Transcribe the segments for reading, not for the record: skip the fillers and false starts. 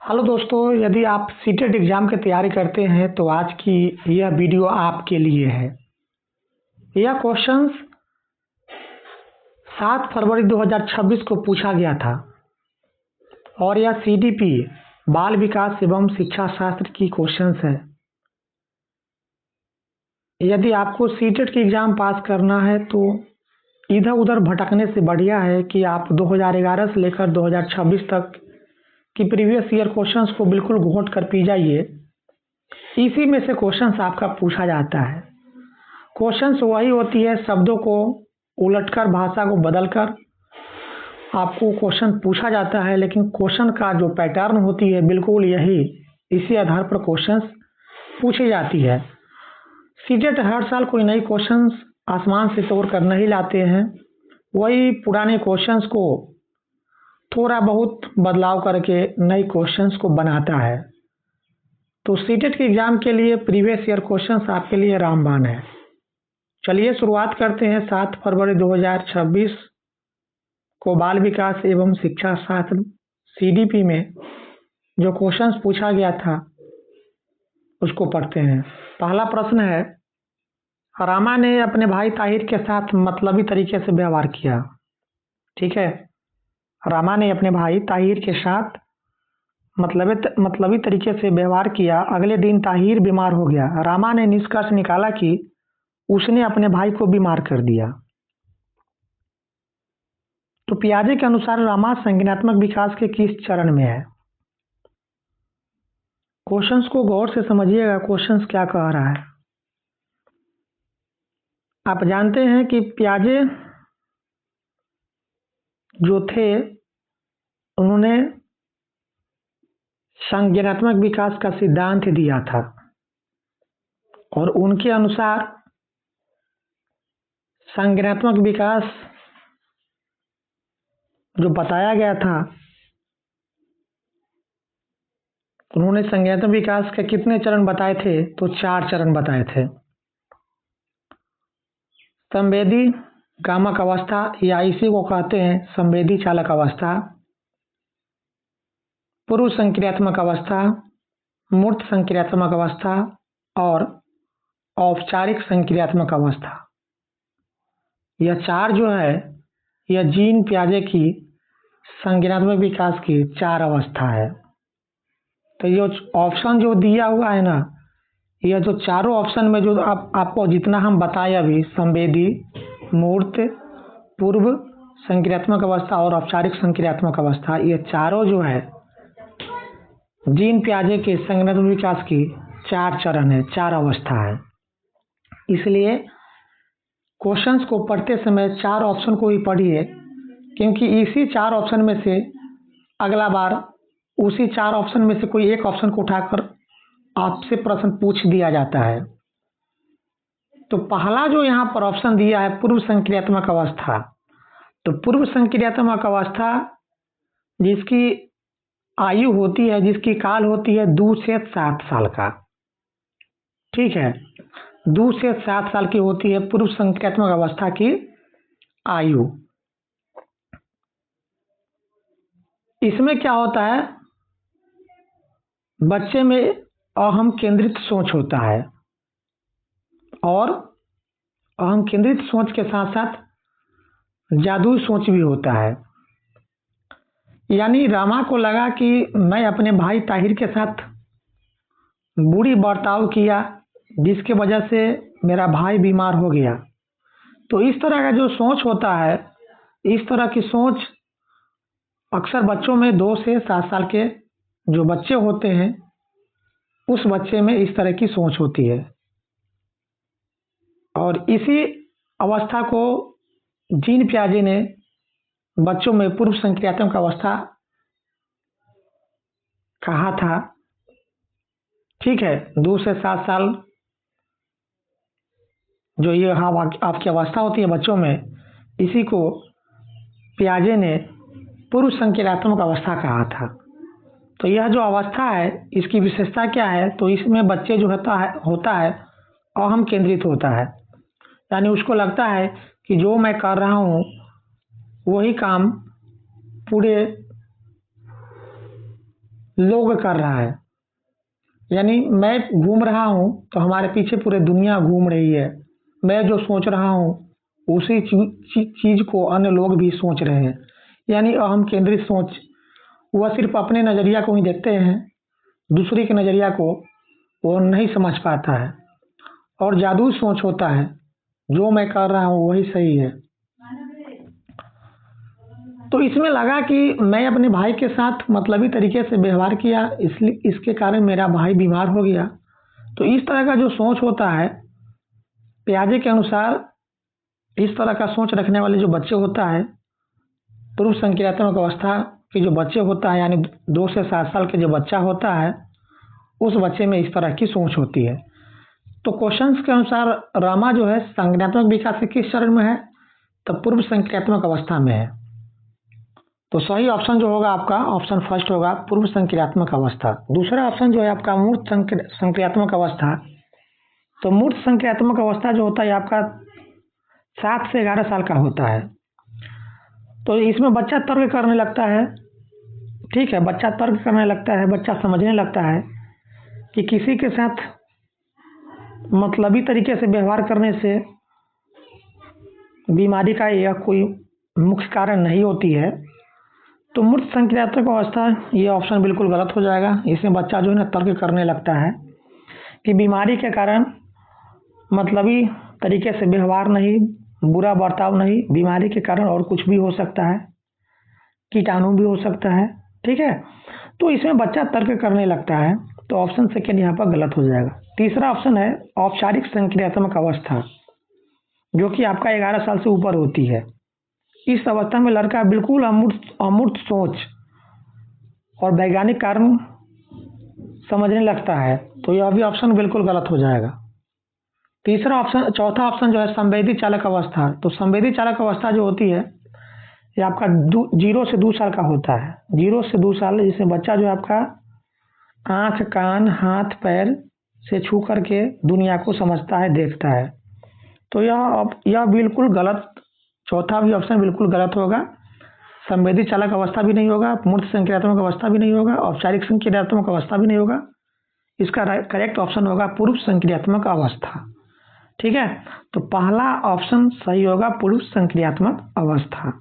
Hello दोस्तों, यदि आप सीटेट एग्ज़ाम की तैयारी करते हैं तो आज की यह वीडियो आपके लिए है। यह क्वेश्चंस 7 फरवरी 2026 को पूछा गया था और यह सीडीपी बाल विकास एवं शिक्षा शास्त्र की क्वेश्चंस है। यदि आपको सीटेट की एग्ज़ाम पास करना है तो इधर उधर भटकने से बढ़िया है कि आप 2011 से लेकर 2026 तक कि प्रीवियस ईयर क्वेश्चंस को बिल्कुल घोट कर पी जाइए। इसी में से क्वेश्चंस आपका पूछा जाता है। क्वेश्चंस वही होती है, शब्दों को उलटकर, भाषा को बदलकर आपको क्वेश्चन पूछा जाता है, लेकिन क्वेश्चन का जो पैटर्न होती है बिल्कुल यही, इसी आधार पर क्वेश्चंस पूछी जाती है। सीटेट हर साल कोई नई क्वेश्चंस आसमान से तोड़ कर नहीं लाते हैं, वही पुराने क्वेश्चंस को थोड़ा बहुत बदलाव करके नए क्वेश्चंस को बनाता है। तो सीटेट के एग्ज़ाम के लिए प्रीवियस ईयर क्वेश्चंस आपके लिए रामबाण है। चलिए शुरुआत करते हैं। 7 फरवरी 2026 को बाल विकास एवं शिक्षा शास्त्र सीडीपी में जो क्वेश्चंस पूछा गया था उसको पढ़ते हैं। पहला प्रश्न है, रामा ने अपने भाई ताहिर के साथ मतलबी तरीके से व्यवहार किया। ठीक है, रामा ने अपने भाई ताहिर के साथ मतलबी तरीके से व्यवहार किया। अगले दिन ताहिर बीमार हो गया। रामा ने निष्कर्ष निकाला कि उसने अपने भाई को बीमार कर दिया। तो पियाजे के अनुसार रामा संज्ञानात्मक विकास के किस चरण में है? क्वेश्चंस को गौर से समझिएगा, क्वेश्चंस क्या कह रहा है। आप जानते हैं कि पियाजे जो थे उन्होंने संज्ञानात्मक विकास का सिद्धांत दिया था और उनके अनुसार संज्ञानात्मक विकास जो बताया गया था, उन्होंने संज्ञानात्मक विकास के कितने चरण बताए थे? तो 4 चरण बताए थे। संवेदी गामक अवस्था, या इसी को कहते हैं संवेदी चालक अवस्था, पूर्व संक्रियात्मक अवस्था, मूर्त संक्रियात्मक अवस्था और औपचारिक संक्रियात्मक अवस्था। यह 4 जो है, यह जीन पियाजे की संज्ञानात्मक विकास की 4 अवस्था है। तो ये ऑप्शन जो दिया हुआ है ना, यह जो चारों ऑप्शन में जो आपको जितना हम बताए अभी, संवेदी, मूर्त, पूर्व संक्रियात्मक अवस्था और औपचारिक संक्रियात्मक अवस्था, ये चारों जो है जीन पियाजे के संज्ञानात्मक विकास की 4 चरण है, 4 अवस्था है। इसलिए क्वेश्चंस को पढ़ते समय 4 ऑप्शन को ही पढ़िए, क्योंकि इसी 4 ऑप्शन में से अगला बार उसी 4 ऑप्शन में से कोई एक ऑप्शन को उठाकर आपसे प्रश्न पूछ दिया जाता है। तो पहला जो यहाँ पर ऑप्शन दिया है पूर्व संक्रियात्मक अवस्था, तो पूर्व संक्रियात्मक अवस्था जिसकी आयु होती है, जिसकी काल होती है 2 से 7 साल का। ठीक है, 2 से 7 साल की होती है पूर्व संक्रियात्मक अवस्था की आयु। इसमें क्या होता है, बच्चे में अहम केंद्रित सोच होता है और अहम केंद्रित सोच के साथ साथ जादुई सोच भी होता है। यानी रामा को लगा कि मैं अपने भाई ताहिर के साथ बुरी बर्ताव किया, जिसके वजह से मेरा भाई बीमार हो गया। तो इस तरह का जो सोच होता है, इस तरह की सोच अक्सर बच्चों में 2 से 7 साल के जो बच्चे होते हैं, उस बच्चे में इस तरह की सोच होती है। और इसी अवस्था को जीन पियाजे ने बच्चों में पूर्व संक्रियात्मक अवस्था कहा था। ठीक है, 2 से 7 साल जो ये आपकी अवस्था होती है बच्चों में, इसी को पियाजे ने पूर्व संक्रियात्मक अवस्था कहा था। तो यह जो अवस्था है, इसकी विशेषता क्या है? तो इसमें बच्चे जो होता है अहम केंद्रित होता है। यानी उसको लगता है कि जो मैं कर रहा हूँ वही काम पूरे लोग कर रहा है, यानी मैं घूम रहा हूँ तो हमारे पीछे पूरी दुनिया घूम रही है। मैं जो सोच रहा हूँ उसी चीज को अन्य लोग भी सोच रहे हैं, यानी अहम केंद्रित सोच। वह सिर्फ अपने नज़रिया को ही देखते हैं, दूसरे के नज़रिया को वो नहीं समझ पाता है। और जादुई सोच होता है, जो मैं कर रहा हूँ वही सही है। तो इसमें लगा कि मैं अपने भाई के साथ मतलबी तरीके से व्यवहार किया, इसलिए इसके कारण मेरा भाई बीमार हो गया। तो इस तरह का जो सोच होता है, पियाजे के अनुसार इस तरह का सोच रखने वाले जो बच्चे होता है, पूर्व संक्रियात्मक अवस्था के जो बच्चे होता है, यानी 2 से 7 साल के जो बच्चा होता है, उस बच्चे में इस तरह की सोच होती है। तो क्वेश्चंस के अनुसार रामा जो है संज्ञानात्मक विकास के किस चरण में है, तो पूर्व संक्रियात्मक अवस्था में है। तो सही ऑप्शन जो होगा आपका ऑप्शन फर्स्ट होगा, पूर्व संक्रियात्मक अवस्था। दूसरा ऑप्शन जो है आपका मूर्त संक्रियात्मक अवस्था। तो मूर्त संक्रियात्मक अवस्था जो होता है आपका 7 से 11 साल का होता है। तो इसमें बच्चा तर्क करने लगता है, ठीक है, बच्चा तर्क करने लगता है, बच्चा समझने लगता है कि किसी के साथ मतलबी तरीके से व्यवहार करने से बीमारी का यह कोई मुख्य कारण नहीं होती है। तो मूर्त संक्रियात्मक अवस्था ये ऑप्शन बिल्कुल गलत हो जाएगा। इसमें बच्चा जो है ना तर्क करने लगता है कि बीमारी के कारण मतलबी तरीके से व्यवहार नहीं, बुरा बर्ताव नहीं, बीमारी के कारण और कुछ भी हो सकता है, कीटाणु भी हो सकता है, ठीक है। तो इसमें बच्चा तर्क करने लगता है, तो ऑप्शन सेकेंड यहाँ पर गलत हो जाएगा। तीसरा ऑप्शन है औपचारिक संक्रियात्मक अवस्था, जो कि आपका 11 साल से ऊपर होती है। इस अवस्था में लड़का बिल्कुल अमूर्त सोच और वैज्ञानिक कारण समझने लगता है, तो यह भी ऑप्शन बिल्कुल गलत हो जाएगा। चौथा ऑप्शन जो है संवेदी चालक अवस्था। तो संवेदी चालक अवस्था जो होती है ये आपका 0 से 2 साल का होता है। 0 से 2 साल, जिसमें बच्चा जो है आपका आँख, कान, हाथ, पैर से छू करके दुनिया को समझता है, देखता है। तो यह बिल्कुल गलत, चौथा भी ऑप्शन बिल्कुल गलत होगा। संवेदी चालक अवस्था भी नहीं होगा, मूर्त संक्रियात्मक अवस्था भी नहीं होगा, औपचारिक संक्रियात्मक अवस्था भी नहीं होगा। इसका करेक्ट ऑप्शन होगा पूर्व संक्रियात्मक अवस्था, ठीक है। तो पहला ऑप्शन सही होगा पूर्व संक्रियात्मक अवस्था।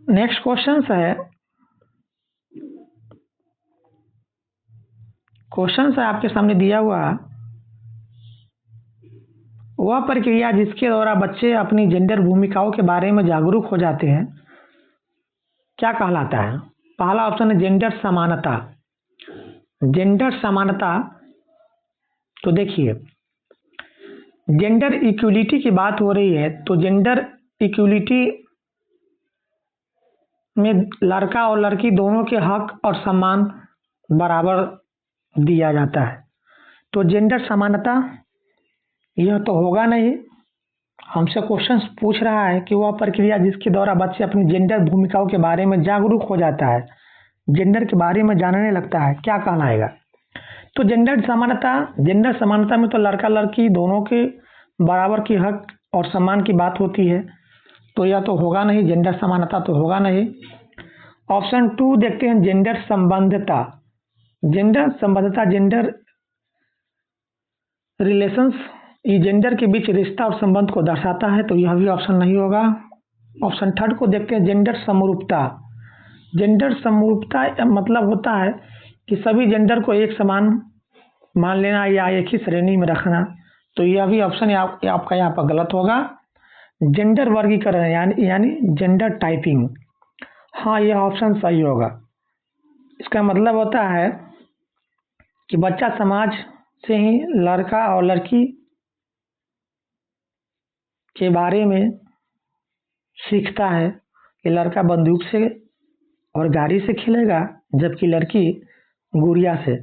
नेक्स्ट क्वेश्चन है आपके सामने दिया हुआ, वह प्रक्रिया जिसके द्वारा बच्चे अपनी जेंडर भूमिकाओं के बारे में जागरूक हो जाते हैं क्या कहलाता है। पहला ऑप्शन है जेंडर समानता। जेंडर समानता, तो देखिए जेंडर इक्वलिटी की बात हो रही है, तो जेंडर इक्वलिटी में लड़का और लड़की दोनों के हक और सम्मान बराबर दिया जाता है। तो जेंडर समानता यह तो होगा नहीं। हमसे क्वेश्चन पूछ रहा है कि वह प्रक्रिया जिसके द्वारा बच्चे अपनी जेंडर भूमिकाओं के बारे में जागरूक हो जाता है, जेंडर के बारे में जानने लगता है, क्या कहलाएगा। तो जेंडर समानता में तो लड़का लड़की दोनों के बराबर की हक और सम्मान की बात होती है, तो यह तो होगा नहीं, जेंडर समानता तो होगा नहीं। ऑप्शन 2 देखते हैं, जेंडर संबंधता। जेंडर रिलेशंस, ये जेंडर के बीच रिश्ता और संबंध को दर्शाता है, तो यह भी ऑप्शन नहीं होगा। ऑप्शन थर्ड को देखते हैं, जेंडर समरूपता। जेंडर समरूपता मतलब होता है कि सभी जेंडर को एक समान मान लेना या एक ही श्रेणी में रखना, तो यह भी ऑप्शन आपका यहाँ पर गलत होगा। जेंडर वर्गीकरण यानी जेंडर टाइपिंग, हाँ यह ऑप्शन सही होगा। इसका मतलब होता है कि बच्चा समाज से ही लड़का और लड़की के बारे में सीखता है कि लड़का बंदूक से और गाड़ी से खेलेगा, जबकि लड़की गुड़िया से।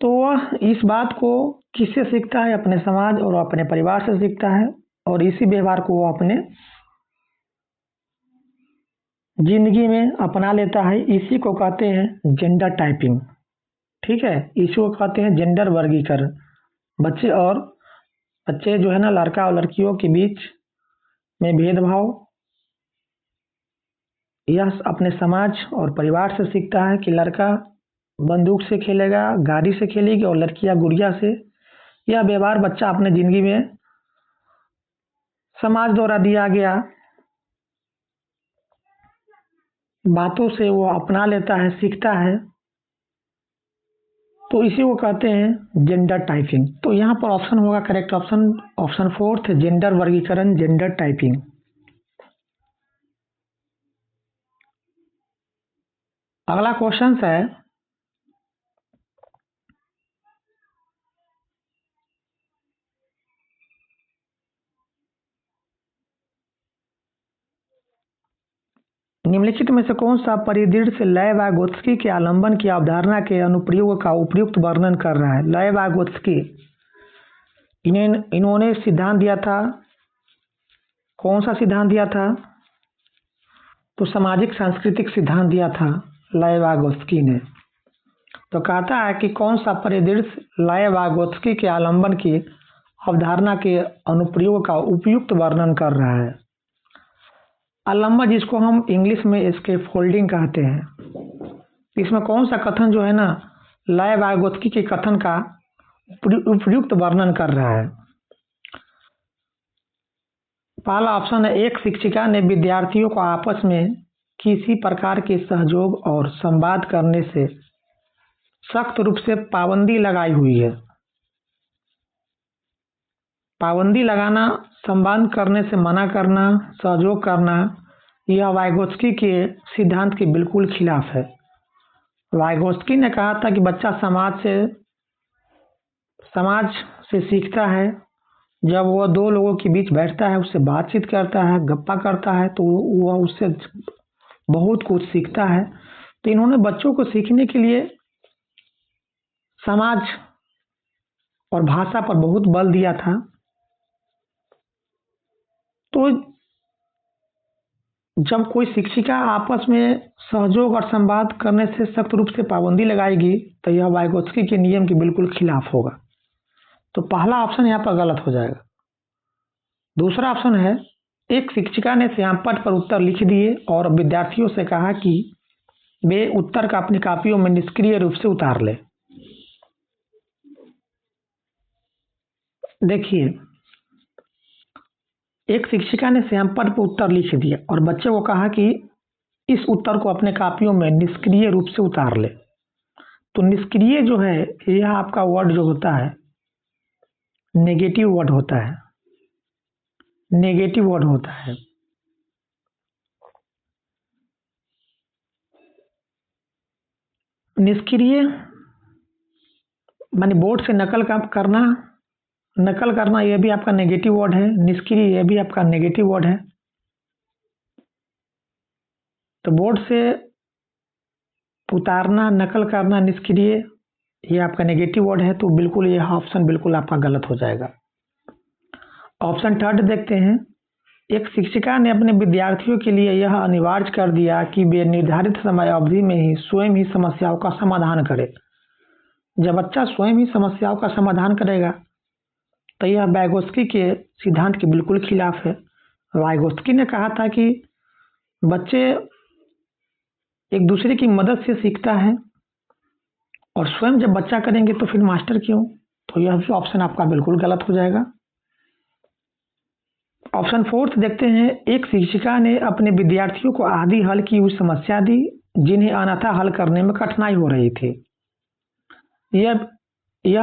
तो वह इस बात को किससे सीखता है, अपने समाज और अपने परिवार से सीखता है, और इसी व्यवहार को वो अपने जिंदगी में अपना लेता है। इसी को कहते हैं जेंडर टाइपिंग, ठीक है, इसी को कहते हैं जेंडर वर्गीकरण। बच्चे जो है ना, लड़का और लड़कियों के बीच में भेदभाव यह अपने समाज और परिवार से सीखता है कि लड़का बंदूक से खेलेगा, गाड़ी से खेलेगी और लड़कियां गुड़िया से। यह व्यवहार बच्चा अपने ज़िंदगी में समाज द्वारा दिया गया बातों से वो अपना लेता है, सीखता है। तो इसी को कहते हैं जेंडर टाइपिंग। तो यहाँ पर ऑप्शन होगा correct option, option fourth, gender वर्गीकरण, जेंडर टाइपिंग। अगला क्वेश्चन है, निम्नलिखित में से कौन सा परिदृढ़ से लय वागोत्स्की के आलंबन की अवधारणा के अनुप्रयोग का उपयुक्त वर्णन कर रहा है। लय वागोत्स्की इन्होंने सिद्धांत दिया था, कौन सा सिद्धांत दिया था? तो सामाजिक सांस्कृतिक सिद्धांत दिया था लय वागोत्स्की ने। तो कहता है कि कौन सा परिदृढ़ लय वागोत्स्की के आलंबन की अवधारणा के अनुप्रयोग का उपयुक्त वर्णन कर रहा है। आलंबन जिसको हम इंग्लिश में इसके फोल्डिंग कहते हैं। इसमें कौन सा कथन जो है ना लय वागोत्स्की के कथन का उपयुक्त वर्णन कर रहा है। पहला ऑप्शन है, एक शिक्षिका ने विद्यार्थियों को आपस में किसी प्रकार के सहयोग और संवाद करने से सख्त रूप से पाबंदी लगाई हुई है। पाबंदी लगाना, संवाद करने से मना करना, सहयोग करना, यह वाइगोत्स्की के सिद्धांत के बिल्कुल खिलाफ है। वाइगोत्स्की ने कहा था कि बच्चा समाज से सीखता है। जब वह दो लोगों के बीच बैठता है, उससे बातचीत करता है, गप्पा करता है, तो वह उससे बहुत कुछ सीखता है। तो इन्होंने बच्चों को सीखने के लिए समाज और भाषा पर बहुत बल दिया था। तो जब कोई शिक्षिका आपस में सहयोग और संवाद करने से सख्त रूप से पाबंदी लगाएगी, तो यह वाइगोत्स्की के नियम के बिल्कुल खिलाफ होगा। तो पहला ऑप्शन यहाँ पर गलत हो जाएगा। दूसरा ऑप्शन है, एक शिक्षिका ने श्यामपट्ट पर उत्तर लिख दिए और विद्यार्थियों से कहा कि वे उत्तर का अपनी कॉपियों में निष्क्रिय रूप से उतार ले। देखिए, एक शिक्षिका ने श्यामपट्ट पर उत्तर लिख दिया और बच्चे को कहा कि इस उत्तर को अपने कॉपियों में निष्क्रिय रूप से उतार ले। तो निष्क्रिय जो है, यह आपका वर्ड जो होता है नेगेटिव वर्ड होता है, नेगेटिव वर्ड होता है। निष्क्रिय माने बोर्ड से नकल करना, यह भी आपका नेगेटिव वर्ड है। निष्क्रिय, यह भी आपका नेगेटिव वर्ड है। तो बोर्ड से उतारना, नकल करना, निष्क्रिय, यह आपका नेगेटिव वर्ड है। तो बिल्कुल यह ऑप्शन बिल्कुल आपका गलत हो जाएगा। ऑप्शन थर्ड देखते हैं, एक शिक्षिका ने अपने विद्यार्थियों के लिए यह अनिवार्य कर दिया कि वे निर्धारित समय अवधि में ही स्वयं ही समस्याओं का समाधान करें। जब बच्चा स्वयं ही समस्याओं का समाधान करेगा, तो यह वाइगोत्स्की के सिद्धांत के बिल्कुल खिलाफ है। वाइगोत्स्की ने कहा था कि बच्चे एक दूसरे की मदद से सीखता है और स्वयं जब बच्चा करेंगे तो फिर मास्टर क्यों। तो यह भी ऑप्शन आपका बिल्कुल गलत हो जाएगा। ऑप्शन फोर्थ देखते हैं, एक शिक्षिका ने अपने विद्यार्थियों को आदि हल की हुई समस्या दी जिन्हें अन्यथा हल करने में कठिनाई हो रही थी। यह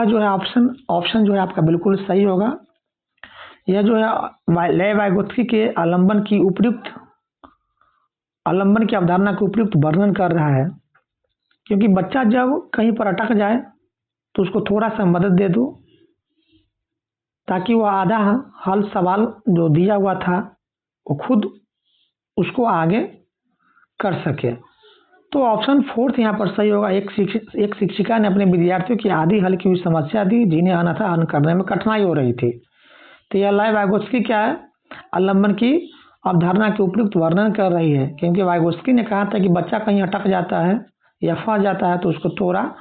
जो है ऑप्शन जो है आपका बिल्कुल सही होगा। यह जो है लय वाइगोत्स्की के आलंबन की अवधारणा के उपयुक्त वर्णन कर रहा है। क्योंकि बच्चा जब कहीं पर अटक जाए तो उसको थोड़ा सा मदद दे दो, ताकि वह आधा हल सवाल जो दिया हुआ था वो खुद उसको आगे कर सके। तो ऑप्शन फोर्थ यहाँ पर सही होगा। एक शिक्षिका ने अपने विद्यार्थियों की आधी हल की हुई समस्या दी जिन्हें अन्यथा हल करने में कठिनाई हो रही थी। तो यह लय वाइगोत्स्की क्या है, आलंबन की अवधारणा के उपयुक्त वर्णन कर रही है। क्योंकि वाइगोत्स्की ने कहा था कि बच्चा कहीं अटक जाता है या फंस जाता है तो उसको थोड़ा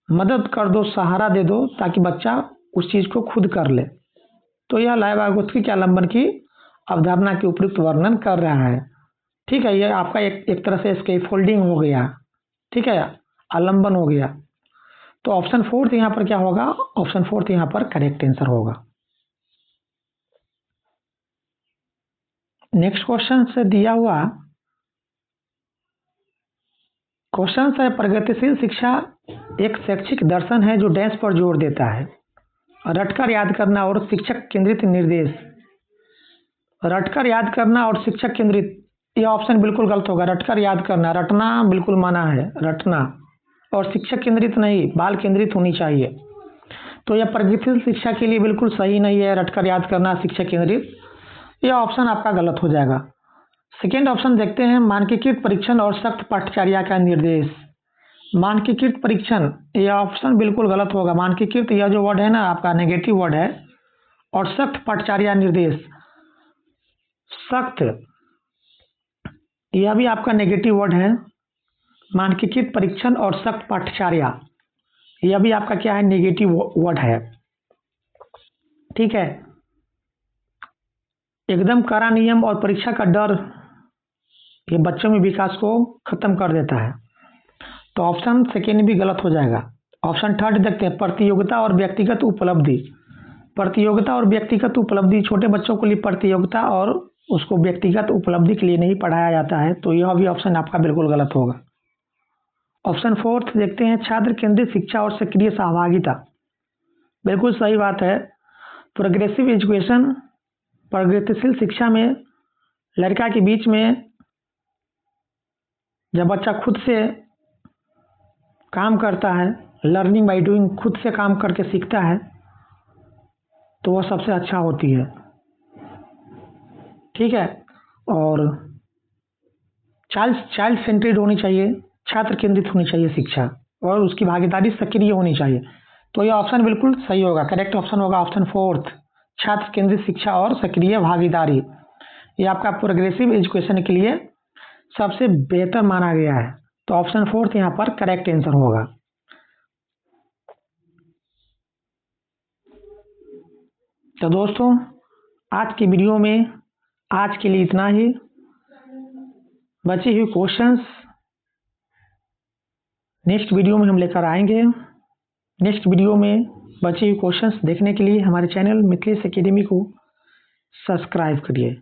मदद कर दो, सहारा दे दो, ताकि बच्चा उस चीज़ को खुद कर ले। तो यह लय वाइगोत्स्की के आलंबन की अवधारणा के उपयुक्त वर्णन कर रहा है। ठीक है, ये आपका एक तरह से इसके फोल्डिंग हो गया, ठीक है, आलम्बन हो गया। तो ऑप्शन फोर्थ यहाँ पर क्या होगा, ऑप्शन फोर्थ यहाँ पर करेक्ट आंसर होगा। नेक्स्ट क्वेश्चन से दिया हुआ क्वेश्चन है, प्रगतिशील शिक्षा एक शैक्षिक दर्शन है जो डैश पर जोर देता है, रटकर याद करना और शिक्षक केंद्रित निर्देश। रटकर याद करना और शिक्षक केंद्रित, यह ऑप्शन बिल्कुल गलत होगा। रटकर याद करना, रटना बिल्कुल मना है, रटना, और शिक्षक केंद्रित नहीं, बाल केंद्रित होनी चाहिए। तो यह प्रगतिशील शिक्षा के लिए बिल्कुल सही नहीं है, रटकर याद करना, शिक्षक केंद्रित, यह ऑप्शन आपका गलत हो जाएगा। सेकेंड ऑप्शन देखते हैं, मानकीकृत परीक्षण और सख्त पाठ्यचर्या का निर्देश। मानकीकृत परीक्षण, यह ऑप्शन बिल्कुल गलत होगा। मानकीकृत यह जो वर्ड है ना आपका नेगेटिव वर्ड है, और सख्त पाठ्यचर्या निर्देश, सख्त यह भी आपका नेगेटिव वर्ड है। मानकीकृत परीक्षण और सख्त पाठ्यचर्या यह भी आपका क्या है, नेगेटिव वर्ड है, ठीक है। एकदम कड़ा नियम और परीक्षा का डर ये बच्चों में विकास को खत्म कर देता है। तो ऑप्शन सेकेंड भी गलत हो जाएगा। ऑप्शन थर्ड देखते हैं, प्रतियोगिता और व्यक्तिगत उपलब्धि। प्रतियोगिता और व्यक्तिगत उपलब्धि, छोटे बच्चों के लिए प्रतियोगिता और उसको व्यक्तिगत उपलब्धि के लिए नहीं पढ़ाया जाता है, तो यह भी ऑप्शन आपका बिल्कुल गलत होगा। ऑप्शन फोर्थ देखते हैं, छात्र केंद्रित शिक्षा और सक्रिय सहभागिता, बिल्कुल सही बात है। प्रोग्रेसिव एजुकेशन, प्रगतिशील शिक्षा में लड़का के बीच में जब बच्चा खुद से काम करता है, लर्निंग बाय डूइंग, खुद से काम करके सीखता है, तो वह सबसे अच्छा होती है, ठीक है। और चाइल्ड सेंट्रेड होनी चाहिए, छात्र केंद्रित होनी चाहिए शिक्षा, और उसकी भागीदारी सक्रिय होनी चाहिए। तो यह ऑप्शन बिल्कुल सही होगा, करेक्ट ऑप्शन होगा ऑप्शन फोर्थ, छात्र केंद्रित शिक्षा और सक्रिय भागीदारी। ये आपका प्रोग्रेसिव एजुकेशन के लिए सबसे बेहतर माना गया है। तो ऑप्शन फोर्थ यहाँ पर करेक्ट आंसर होगा। तो दोस्तों, आज की वीडियो में आज के लिए इतना ही। बचे हुए क्वेश्चंस नेक्स्ट वीडियो में हम लेकर आएंगे। नेक्स्ट वीडियो में बचे हुए क्वेश्चंस देखने के लिए हमारे चैनल मिथिलेश एकेडमी को सब्सक्राइब करिए।